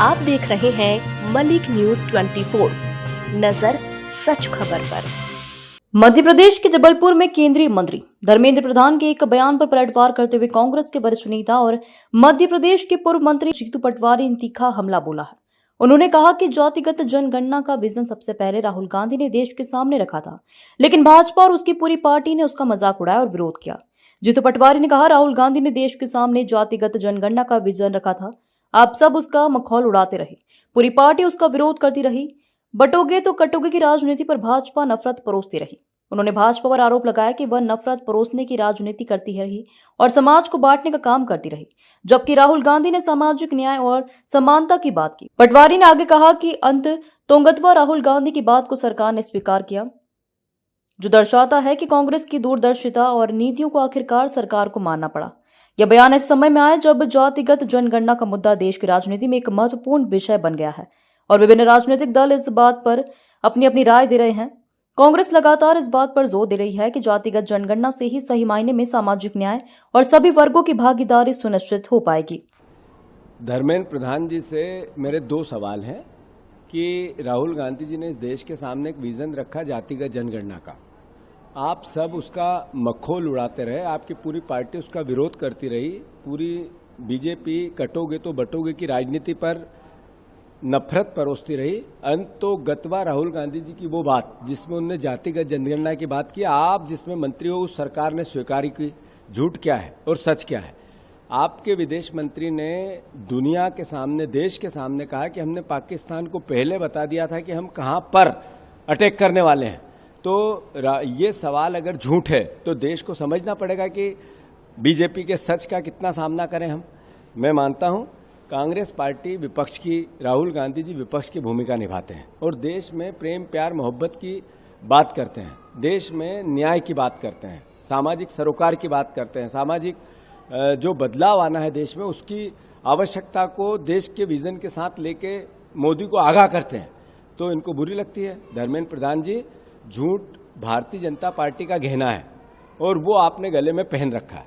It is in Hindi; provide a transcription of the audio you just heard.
आप देख रहे हैं मलिक न्यूज 24। नजर सच खबर पर। मध्य प्रदेश के जबलपुर में केंद्रीय मंत्री धर्मेंद्र प्रधान के एक बयान पर पलटवार करते हुए कांग्रेस के वरिष्ठ नेता और मध्य प्रदेश के पूर्व मंत्री जीतू पटवारी ने तीखा हमला बोला है। उन्होंने कहा कि जातिगत जनगणना का विजन सबसे पहले राहुल गांधी ने देश के सामने रखा था, लेकिन भाजपा और उसकी पूरी पार्टी ने उसका मजाक उड़ाया और विरोध किया। जीतू पटवारी ने कहा, राहुल गांधी ने देश के सामने जातिगत जनगणना का विजन रखा था, आप सब उसका मखौल उड़ाते रहे, पूरी पार्टी उसका विरोध करती रही, बटोगे तो कटोगे की राजनीति पर भाजपा नफरत परोसती रही। उन्होंने भाजपा पर आरोप लगाया कि वह नफरत परोसने की राजनीति करती रही और समाज को बांटने का काम करती रही, जबकि राहुल गांधी ने सामाजिक न्याय और समानता की बात की। पटवारी ने आगे कहा कि अंत तोंगतवा राहुल गांधी की बात को सरकार ने स्वीकार किया, जो दर्शाता है कि कांग्रेस की दूरदर्शिता और नीतियों को आखिरकार सरकार को मानना पड़ा। यह बयान इस समय में आया जब जातिगत जनगणना का मुद्दा देश की राजनीति में एक महत्वपूर्ण विषय बन गया है और विभिन्न राजनीतिक दल इस बात पर अपनी अपनी राय दे रहे हैं। कांग्रेस लगातार इस बात पर जोर दे रही है कि जातिगत जनगणना से ही सही मायने में सामाजिक न्याय और सभी वर्गों की भागीदारी सुनिश्चित हो पाएगी। धर्मेंद्र प्रधान जी से मेरे दो सवाल हैं कि राहुल गांधी जी ने इस देश के सामने एक विजन रखा जातिगत जनगणना का, आप सब उसका मखौल उड़ाते रहे, आपकी पूरी पार्टी उसका विरोध करती रही, पूरी बीजेपी कटोगे तो बटोगे की राजनीति पर नफरत परोसती रही। अंत तो गतवा राहुल गांधी जी की वो बात जिसमें उन्होंने जातिगत जनगणना की बात की, आप जिसमें मंत्री हो उस सरकार ने स्वीकार की। झूठ क्या है और सच क्या है? आपके विदेश मंत्री ने दुनिया के सामने, देश के सामने कहा कि हमने पाकिस्तान को पहले बता दिया था कि हम कहां पर अटैक करने वाले हैं। तो ये सवाल अगर झूठ है तो देश को समझना पड़ेगा कि बीजेपी के सच का कितना सामना करें हम। मैं मानता हूं कांग्रेस पार्टी विपक्ष की, राहुल गांधी जी विपक्ष की भूमिका निभाते हैं और देश में प्रेम प्यार मोहब्बत की बात करते हैं, देश में न्याय की बात करते हैं, सामाजिक सरोकार की बात करते हैं, सामाजिक जो बदलाव आना है देश में उसकी आवश्यकता को देश के विजन के साथ लेके मोदी को आगाह करते हैं। तो इनको बुरी लगती है। धर्मेंद्र प्रधान जी, झूठ भारतीय जनता पार्टी का गहना है और वो आपने गले में पहन रखा है।